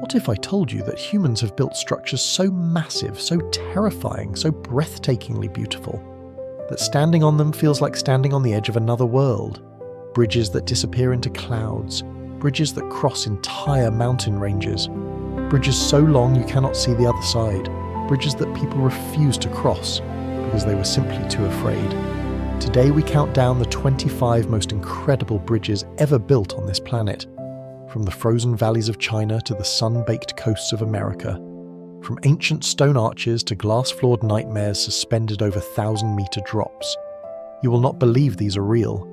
What if I told you that humans have built structures so massive, so terrifying, so breathtakingly beautiful, that standing on them feels like standing on the edge of another world? Bridges that disappear into clouds, bridges that cross entire mountain ranges, bridges so long you cannot see the other side, bridges that people refuse to cross because they were simply too afraid. Today we count down the 25 most incredible bridges ever built on this planet. From the frozen valleys of China to the sun-baked coasts of America. From ancient stone arches to glass-floored nightmares suspended over 1,000-meter drops. You will not believe these are real.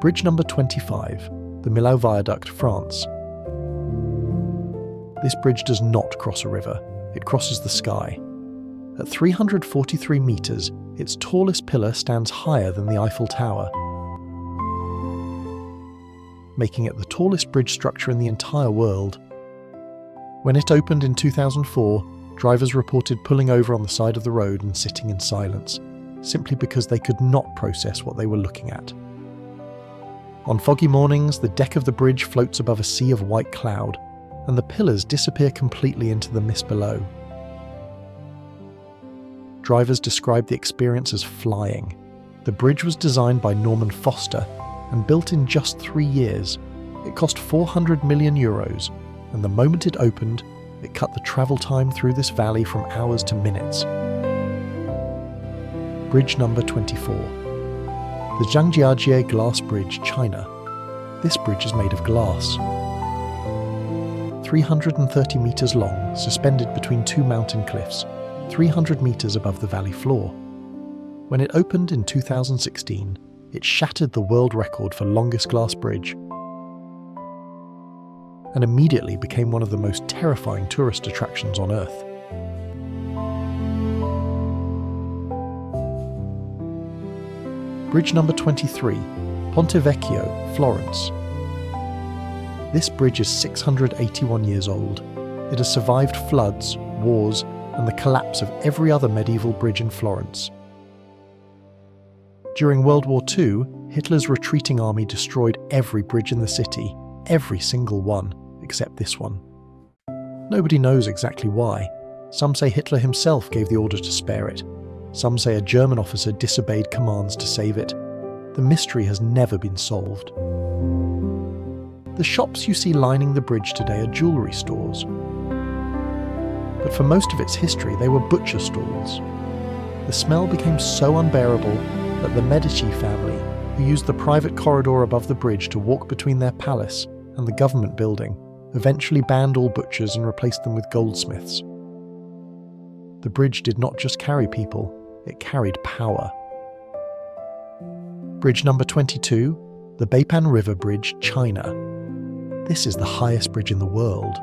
Bridge number 25, the Millau Viaduct, France. This bridge does not cross a river, it crosses the sky. At 343 meters, its tallest pillar stands higher than the Eiffel Tower, making it the tallest bridge structure in the entire world. When it opened in 2004, drivers reported pulling over on the side of the road and sitting in silence, simply because they could not process what they were looking at. On foggy mornings, the deck of the bridge floats above a sea of white cloud, and the pillars disappear completely into the mist below. Drivers describe the experience as flying. The bridge was designed by Norman Foster and built in just 3 years. It cost 400 million euros, and the moment it opened, it cut the travel time through this valley from hours to minutes. Bridge number 24. The Zhangjiajie Glass Bridge, China. This bridge is made of glass. 330 meters long, suspended between two mountain cliffs, 300 meters above the valley floor. When it opened in 2016, it shattered the world record for longest glass bridge and immediately became one of the most terrifying tourist attractions on Earth. Bridge number 23, Ponte Vecchio, Florence. This bridge is 681 years old. It has survived floods, wars, and the collapse of every other medieval bridge in Florence. During World War II, Hitler's retreating army destroyed every bridge in the city, every single one, except this one. Nobody knows exactly why. Some say Hitler himself gave the order to spare it. Some say a German officer disobeyed commands to save it. The mystery has never been solved. The shops you see lining the bridge today are jewellery stores. But for most of its history, they were butcher stalls. The smell became so unbearable that the Medici family, who used the private corridor above the bridge to walk between their palace and the government building, eventually banned all butchers and replaced them with goldsmiths. The bridge did not just carry people, it carried power. Bridge number 22, the Beipan River Bridge, China. This is the highest bridge in the world.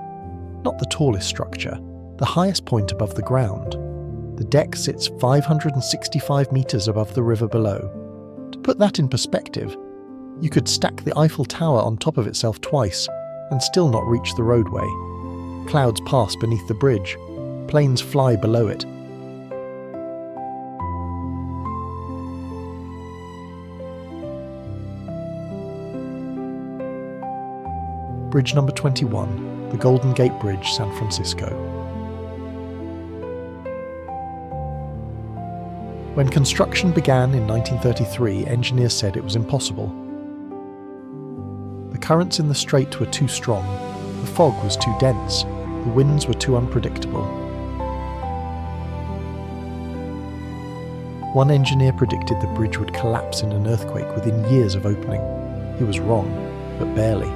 Not the tallest structure, the highest point above the ground. The deck sits 565 meters above the river below. To put that in perspective, you could stack the Eiffel Tower on top of itself twice and still not reach the roadway. Clouds pass beneath the bridge. Planes fly below it. Bridge number 21, the Golden Gate Bridge, San Francisco. When construction began in 1933, engineers said it was impossible. The currents in the strait were too strong, the fog was too dense, the winds were too unpredictable. One engineer predicted the bridge would collapse in an earthquake within years of opening. He was wrong, but barely.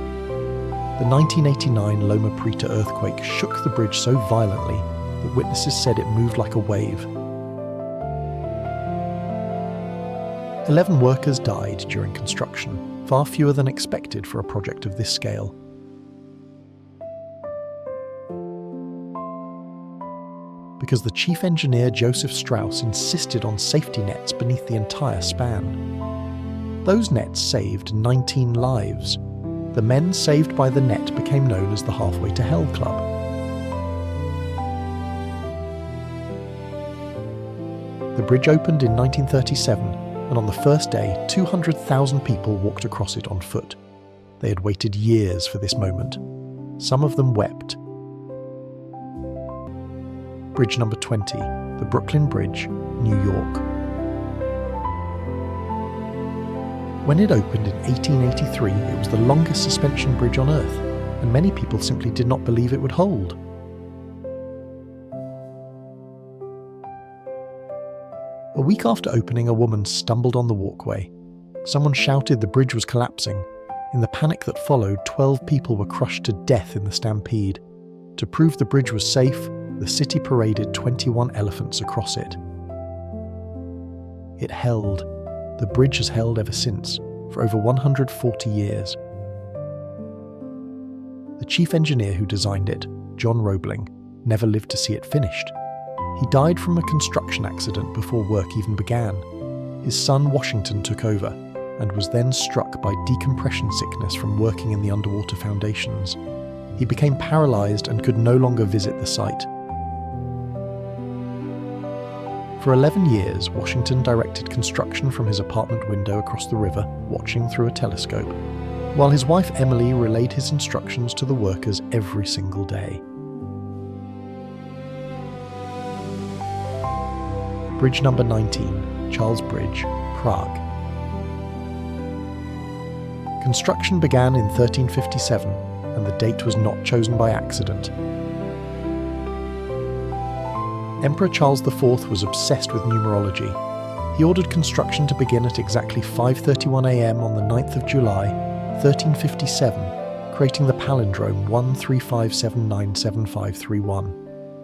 The 1989 Loma Prieta earthquake shook the bridge so violently that witnesses said it moved like a wave. 11 workers died during construction, far fewer than expected for a project of this scale. Because the chief engineer Joseph Strauss insisted on safety nets beneath the entire span. Those nets saved 19 lives. The men saved by the net became known as the Halfway to Hell Club. The bridge opened in 1937 and and on the first day, 200,000 people walked across it on foot. They had waited years for this moment. Some of them wept. Bridge number 20, the Brooklyn Bridge, New York. When it opened in 1883, it was the longest suspension bridge on Earth, and many people simply did not believe it would hold. A week after opening, a woman stumbled on the walkway. Someone shouted the bridge was collapsing. In the panic that followed, 12 people were crushed to death in the stampede. To prove the bridge was safe, the city paraded 21 elephants across it. It held. The bridge has held ever since, for over 140 years. The chief engineer who designed it, John Roebling, never lived to see it finished. He died from a construction accident before work even began. His son Washington took over, and was then struck by decompression sickness from working in the underwater foundations. He became paralysed and could no longer visit the site. For 11 years, Washington directed construction from his apartment window across the river, watching through a telescope, while his wife Emily relayed his instructions to the workers every single day. Bridge number 19, Charles Bridge, Prague. Construction began in 1357, and the date was not chosen by accident. Emperor Charles IV was obsessed with numerology. He ordered construction to begin at exactly 5:31 a.m. on the 9th of July, 1357, creating the palindrome 135797531.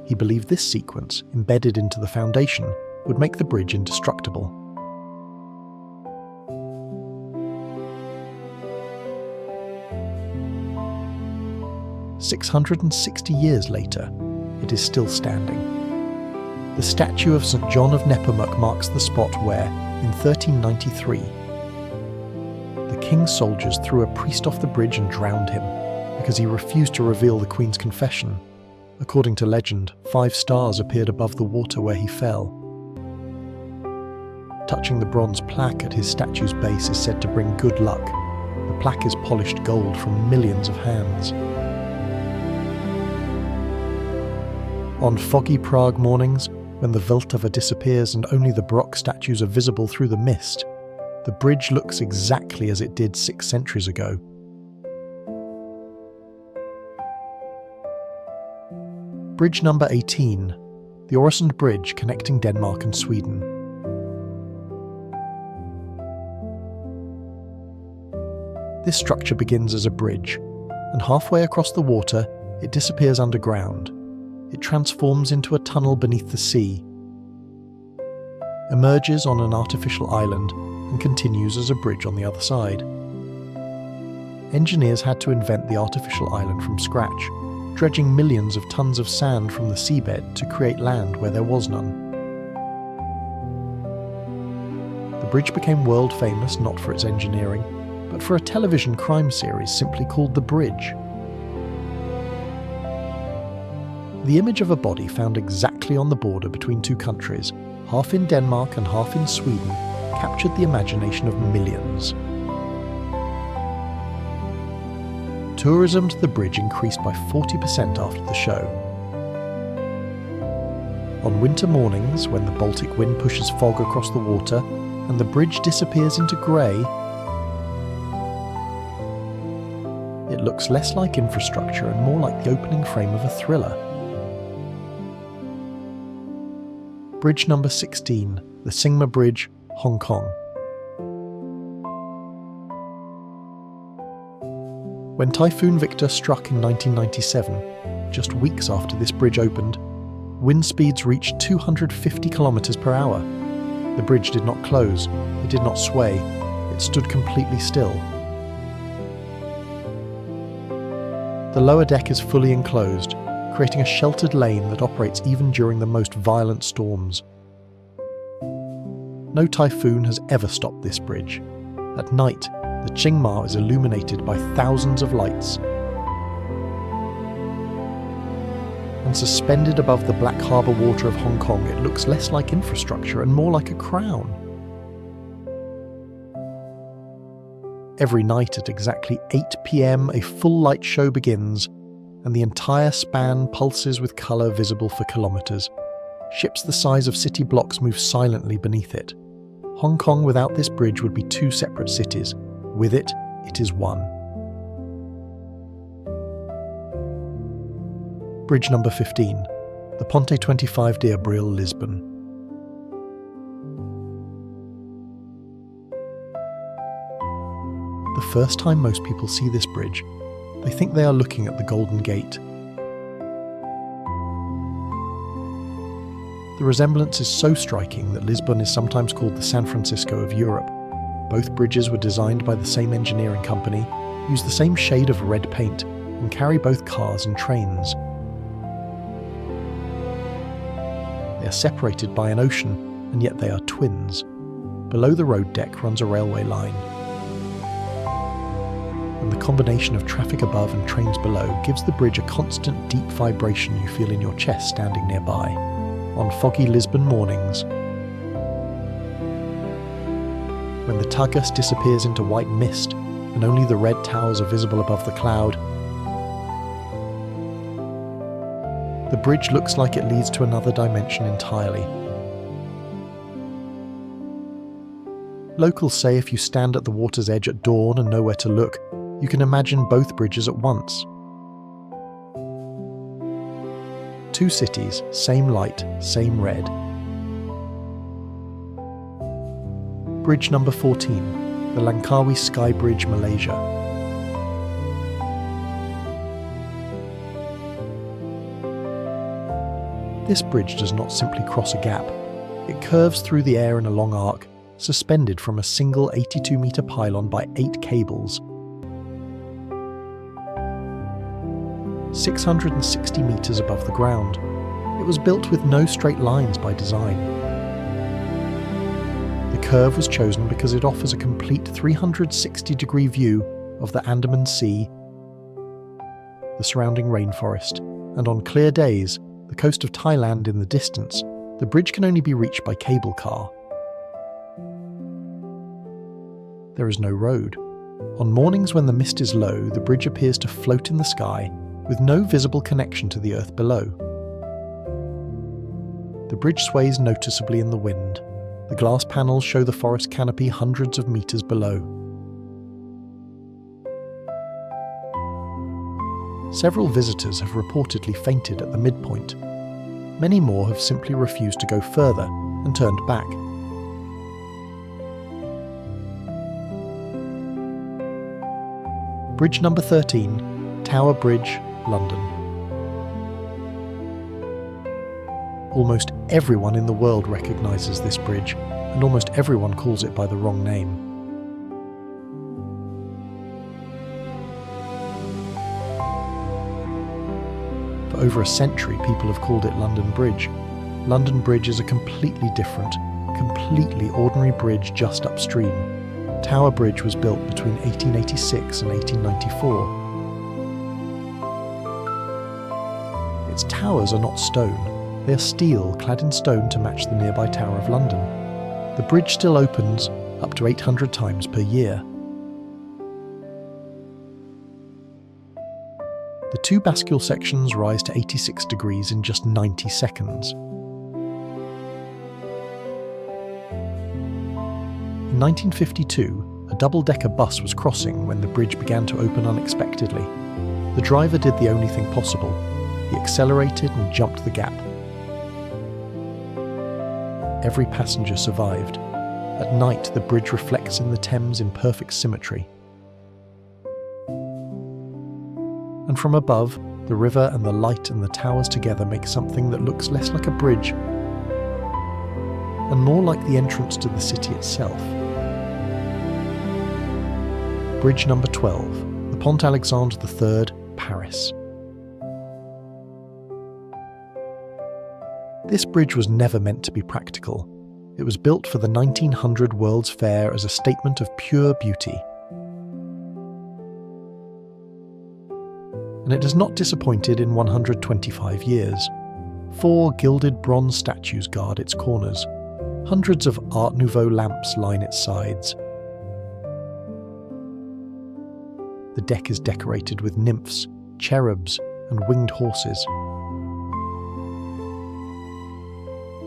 He believed this sequence, embedded into the foundation, would make the bridge indestructible. "660 years later, it is still standing. The statue of St. John of Nepomuk marks the spot where, in 1393, the king's soldiers threw a priest off the bridge and drowned him because he refused to reveal the Queen's confession. According to legend, 5 stars appeared above the water where he fell. Touching the bronze plaque at his statue's base is said to bring good luck. The plaque is polished gold from millions of hands. On foggy Prague mornings, when the Vltava disappears and only the Baroque statues are visible through the mist, the bridge looks exactly as it did 6 centuries ago. Bridge number 18, the Oresund Bridge connecting Denmark and Sweden. This structure begins as a bridge, and halfway across the water, it disappears underground. It transforms into a tunnel beneath the sea, emerges on an artificial island, and continues as a bridge on the other side. Engineers had to invent the artificial island from scratch, dredging millions of tons of sand from the seabed to create land where there was none. The bridge became world famous not for its engineering, but for a television crime series simply called The Bridge. The image of a body found exactly on the border between 2 countries, half in Denmark and half in Sweden, captured the imagination of millions. Tourism to the bridge increased by 40% after the show. On winter mornings, when the Baltic wind pushes fog across the water and the bridge disappears into grey, it looks less like infrastructure and more like the opening frame of a thriller. Bridge number 16, the Singma Bridge, Hong Kong. When Typhoon Victor struck in 1997, just weeks after this bridge opened, wind speeds reached 250 kilometers per hour. The bridge did not close, it did not sway, it stood completely still. The lower deck is fully enclosed, creating a sheltered lane that operates even during the most violent storms. No typhoon has ever stopped this bridge. At night, the Tsing is illuminated by thousands of lights. And suspended above the black harbour water of Hong Kong, it looks less like infrastructure and more like a crown. Every night at exactly 8 p.m, a full light show begins, and the entire span pulses with colour visible for kilometres. Ships the size of city blocks move silently beneath it. Hong Kong without this bridge would be two separate cities. With it, it is one. Bridge number 15, the Ponte 25 de Abril, Lisbon. The first time most people see this bridge, they think they are looking at the Golden Gate. The resemblance is so striking that Lisbon is sometimes called the San Francisco of Europe. Both bridges were designed by the same engineering company, use the same shade of red paint, and carry both cars and trains. They are separated by an ocean, and yet they are twins. Below the road deck runs a railway line. And the combination of traffic above and trains below gives the bridge a constant deep vibration you feel in your chest standing nearby. On foggy Lisbon mornings, when the Tagus disappears into white mist and only the red towers are visible above the cloud, the bridge looks like it leads to another dimension entirely. Locals say if you stand at the water's edge at dawn and know where to look, you can imagine both bridges at once. Two cities, same light, same red. Bridge number 14, the Langkawi Sky Bridge, Malaysia. This bridge does not simply cross a gap. It curves through the air in a long arc, suspended from a single 82-metre pylon by 8 cables. 660 metres above the ground. It was built with no straight lines by design. The curve was chosen because it offers a complete 360-degree view of the Andaman Sea, the surrounding rainforest, and on clear days, the coast of Thailand in the distance. The bridge can only be reached by cable car. There is no road. On mornings when the mist is low, the bridge appears to float in the sky, with no visible connection to the earth below. The bridge sways noticeably in the wind. The glass panels show the forest canopy hundreds of meters below. Several visitors have reportedly fainted at the midpoint. Many more have simply refused to go further and turned back. Bridge number 13, Tower Bridge, London. Almost everyone in the world recognises this bridge, and almost everyone calls it by the wrong name. For over a century, people have called it London Bridge. London Bridge is a completely different, completely ordinary bridge just upstream. Tower Bridge was built between 1886 and 1894. Its towers are not stone, they are steel clad in stone to match the nearby Tower of London. The bridge still opens up to 800 times per year. The two bascule sections rise to 86 degrees in just 90 seconds. In 1952, a double-decker bus was crossing when the bridge began to open unexpectedly. The driver did the only thing possible. He accelerated and jumped the gap. Every passenger survived. At night, the bridge reflects in the Thames in perfect symmetry. And from above, the river and the light and the towers together make something that looks less like a bridge and more like the entrance to the city itself. Bridge number 12, the Pont Alexandre III, Paris. This bridge was never meant to be practical. It was built for the 1900 World's Fair as a statement of pure beauty. And it has not disappointed in 125 years. 4 gilded bronze statues guard its corners. Hundreds of Art Nouveau lamps line its sides. The deck is decorated with nymphs, cherubs, and winged horses.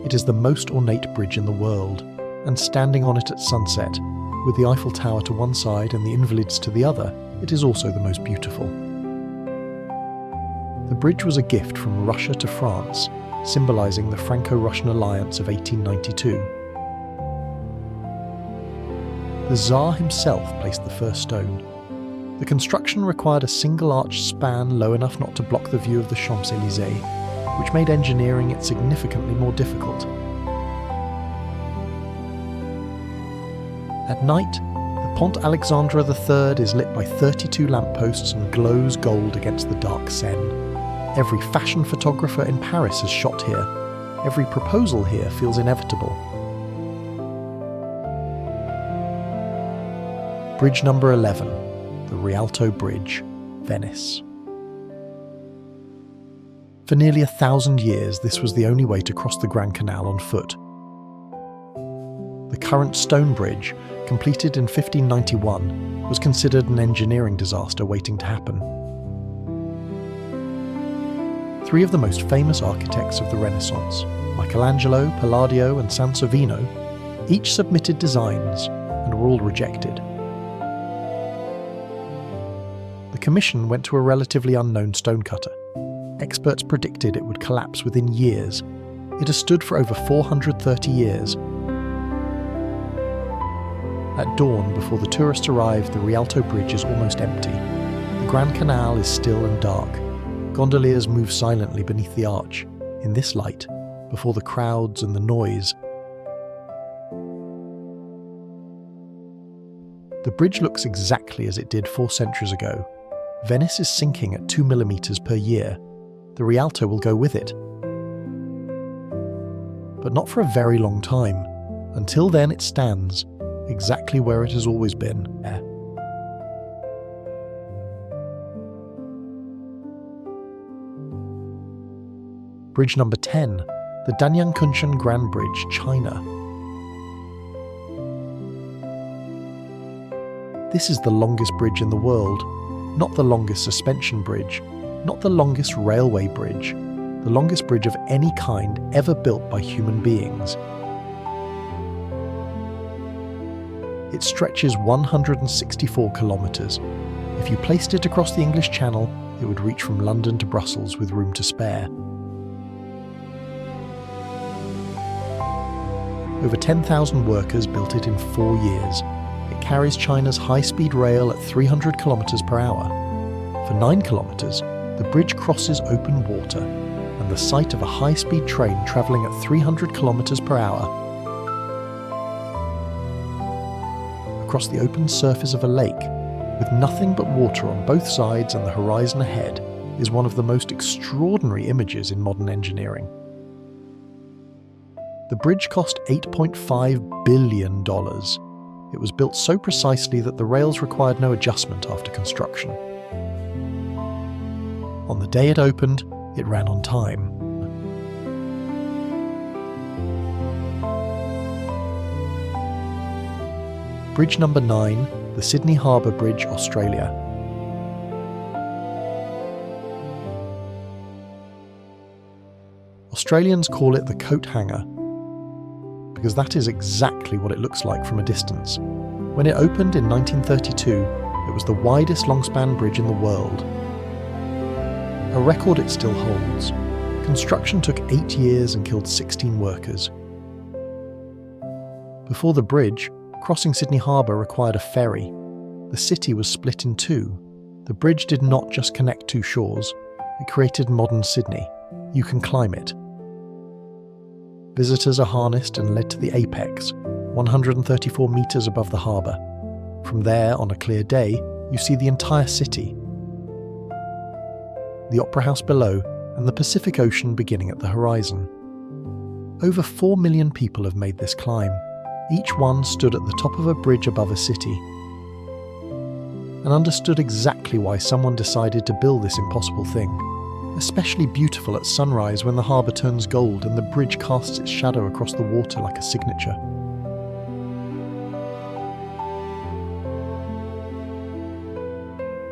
It is the most ornate bridge in the world, and standing on it at sunset, with the Eiffel Tower to one side and the Invalides to the other, it is also the most beautiful. The bridge was a gift from Russia to France, symbolising the Franco-Russian alliance of 1892. The Tsar himself placed the first stone. The construction required a single-arch span low enough not to block the view of the Champs-Élysées, which made engineering it significantly more difficult. At night, the Pont Alexandre III is lit by 32 lampposts and glows gold against the dark Seine. Every fashion photographer in Paris has shot here. Every proposal here feels inevitable. Bridge number 11, the Rialto Bridge, Venice. For nearly 1,000 years, this was the only way to cross the Grand Canal on foot. The current stone bridge, completed in 1591, was considered an engineering disaster waiting to happen. Three of the most famous architects of the Renaissance, Michelangelo, Palladio, and Sansovino, each submitted designs and were all rejected. The commission went to a relatively unknown stonecutter. Experts predicted it would collapse within years. It has stood for over 430 years. At dawn, before the tourists arrive, the Rialto Bridge is almost empty. The Grand Canal is still and dark. Gondoliers move silently beneath the arch, in this light, before the crowds and the noise. The bridge looks exactly as it did 4 centuries ago. Venice is sinking at 2 millimeters per year. The Rialto will go with it. But not for a very long time. Until then it stands, exactly where it has always been. Bridge number 10, the Danyang Kunshan Grand Bridge, China. This is the longest bridge in the world, not the longest suspension bridge, not the longest railway bridge, the longest bridge of any kind ever built by human beings. It stretches 164 kilometres. If you placed it across the English Channel, it would reach from London to Brussels with room to spare. Over 10,000 workers built it in 4 years. It carries China's high-speed rail at 300 kilometers per hour. For 9 kilometers, the bridge crosses open water, and the sight of a high-speed train travelling at 300 kilometers per hour across the open surface of a lake, with nothing but water on both sides and the horizon ahead, is one of the most extraordinary images in modern engineering. The bridge cost $8.5 billion. It was built so precisely that the rails required no adjustment after construction. On the day it opened, it ran on time. Bridge number 9, the Sydney Harbour Bridge, Australia. Australians call it the coat hanger, because that is exactly what it looks like from a distance. When it opened in 1932, it was the widest longspan bridge in the world. A record it still holds. Construction took 8 years and killed 16 workers. Before the bridge, crossing Sydney Harbour required a ferry. The city was split in two. The bridge did not just connect two shores, it created modern Sydney. You can climb it. Visitors are harnessed and led to the apex, 134 metres above the harbour. From there, on a clear day, you see the entire city, the Opera House below, and the Pacific Ocean beginning at the horizon. Over 4 million people have made this climb. Each one stood at the top of a bridge above a city, and understood exactly why someone decided to build this impossible thing. Especially beautiful at sunrise when the harbour turns gold and the bridge casts its shadow across the water like a signature.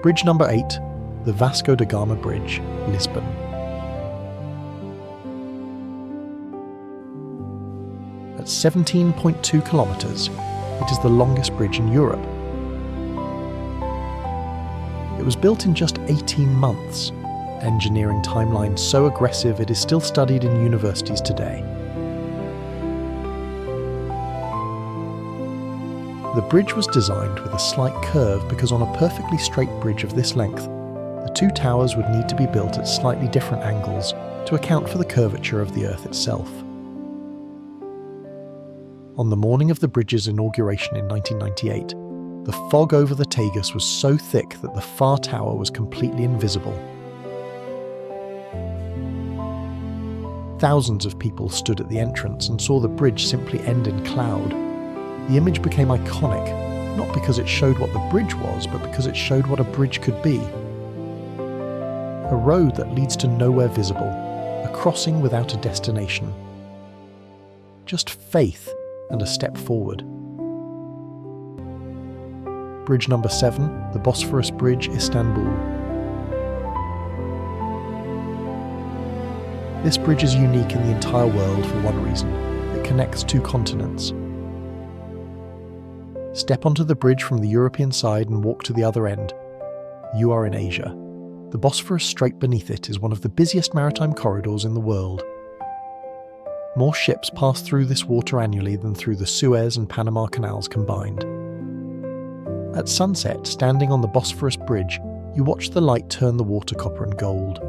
Bridge number 8, the Vasco da Gama Bridge, Lisbon. At 17.2 kilometres, it is the longest bridge in Europe. It was built in just 18 months, engineering timeline so aggressive it is still studied in universities today. The bridge was designed with a slight curve because on a perfectly straight bridge of this length, the two towers would need to be built at slightly different angles to account for the curvature of the Earth itself. On the morning of the bridge's inauguration in 1998, the fog over the Tagus was so thick that the far tower was completely invisible. Thousands of people stood at the entrance and saw the bridge simply end in cloud. The image became iconic, not because it showed what the bridge was, but because it showed what a bridge could be. A road that leads to nowhere visible, a crossing without a destination. Just faith and a step forward. Bridge number 7, the Bosphorus Bridge, Istanbul. This bridge is unique in the entire world for one reason: it connects two continents. Step onto the bridge from the European side and walk to the other end. You are in Asia. The Bosphorus Strait beneath it is one of the busiest maritime corridors in the world. More ships pass through this water annually than through the Suez and Panama canals combined. At sunset, standing on the Bosphorus Bridge, you watch the light turn the water copper and gold.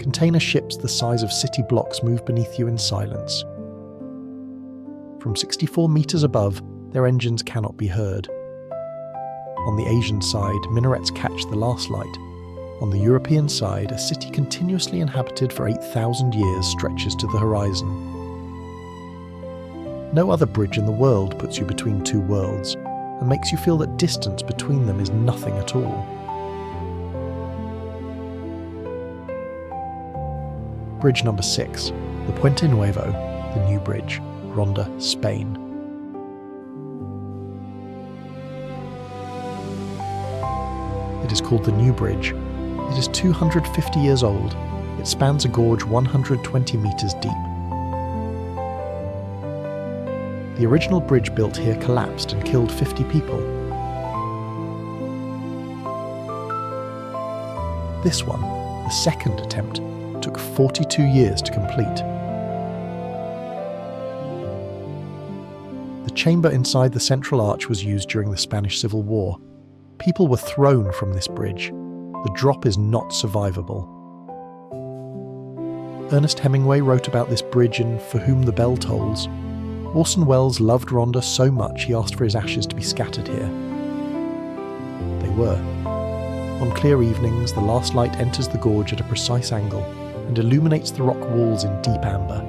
Container ships the size of city blocks move beneath you in silence. From 64 meters above, their engines cannot be heard. On the Asian side, minarets catch the last light. On the European side, a city continuously inhabited for 8,000 years stretches to the horizon. No other bridge in the world puts you between two worlds, and makes you feel that distance between them is nothing at all. Bridge number 6, the Puente Nuevo, the new bridge, Ronda, Spain. It is called the New Bridge. It is 250 years old. It spans a gorge 120 meters deep. The original bridge built here collapsed and killed 50 people. This one, the second attempt, took 42 years to complete. The chamber inside the central arch was used during the Spanish Civil War. People were thrown from this bridge. The drop is not survivable. Ernest Hemingway wrote about this bridge in For Whom the Bell Tolls. Orson Welles loved Ronda so much he asked for his ashes to be scattered here. They were. On clear evenings, the last light enters the gorge at a precise angle and illuminates the rock walls in deep amber.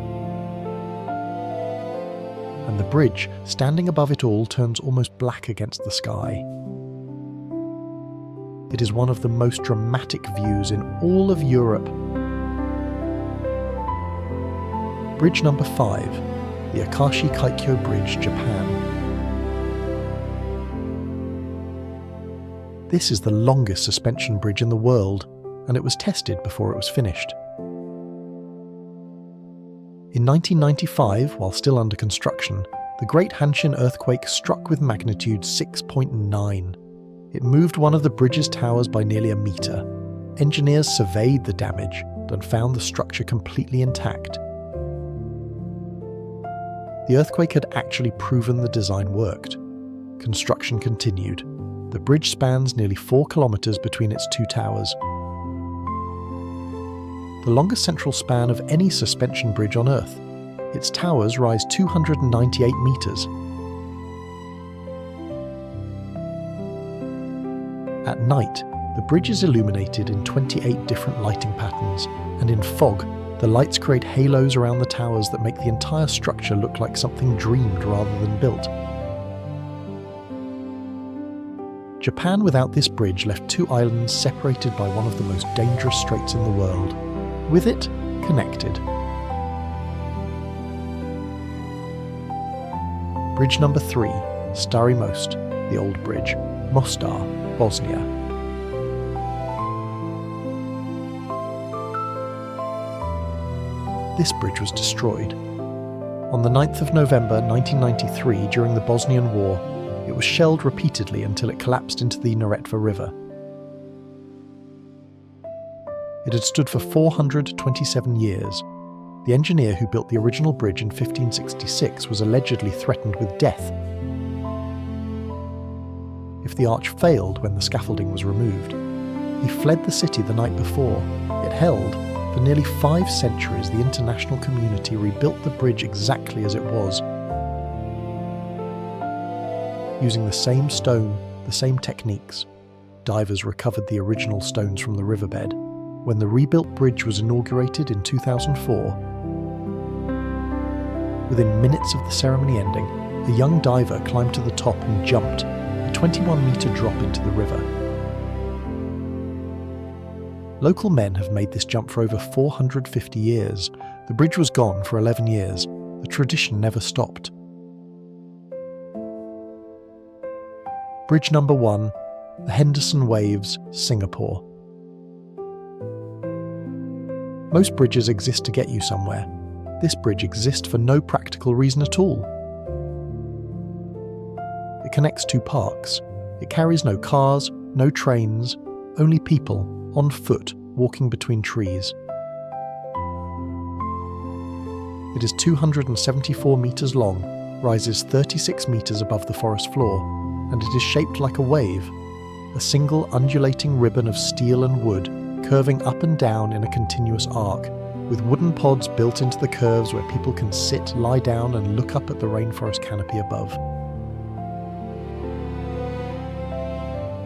And the bridge, standing above it all, turns almost black against the sky. It is one of the most dramatic views in all of Europe. Bridge number 5, the Akashi Kaikyō Bridge, Japan. This is the longest suspension bridge in the world, and it was tested before it was finished. In 1995, while still under construction, the Great Hanshin earthquake struck with magnitude 6.9. It moved one of the bridge's towers by nearly a metre. Engineers surveyed the damage and found the structure completely intact. The earthquake had actually proven the design worked. Construction continued. The bridge spans nearly 4 kilometres between its two towers. The longest central span of any suspension bridge on Earth. Its towers rise 298 metres. At night, the bridge is illuminated in 28 different lighting patterns, and in fog, the lights create halos around the towers that make the entire structure look like something dreamed rather than built. Japan without this bridge left two islands separated by one of the most dangerous straits in the world. With it, connected. Bridge number 3, Stari Most, the old bridge, Mostar, Bosnia. this bridge was destroyed. On the 9th of November 1993, during the Bosnian War, it was shelled repeatedly until it collapsed into the Neretva River. It had stood for 427 years. The engineer who built the original bridge in 1566 was allegedly threatened with death if the arch failed when the scaffolding was removed. He fled the city the night before. It held. For nearly 5 centuries, the international community rebuilt the bridge exactly as it was, using the same stone, the same techniques. Divers recovered the original stones from the riverbed. When the rebuilt bridge was inaugurated in 2004, within minutes of the ceremony ending, a young diver climbed to the top and jumped, a 21-metre drop into the river. Local men have made this jump for over 450 years. The bridge was gone for 11 years. The tradition never stopped. Bridge number 1, the Henderson Waves, Singapore. Most bridges exist to get you somewhere. This bridge exists for no practical reason at all. It connects 2 parks. It carries no cars, no trains, only people, on foot, walking between trees. It is 274 metres long, rises 36 metres above the forest floor, and it is shaped like a wave, a single undulating ribbon of steel and wood, curving up and down in a continuous arc, with wooden pods built into the curves where people can sit, lie down and look up at the rainforest canopy above.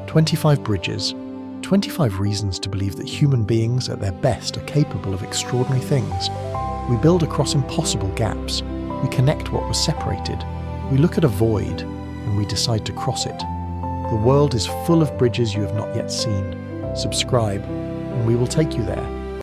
25 bridges. 25 reasons to believe that human beings at their best are capable of extraordinary things. We build across impossible gaps. We connect what was separated. We look at a void and we decide to cross it. The world is full of bridges you have not yet seen. Subscribe and we will take you there.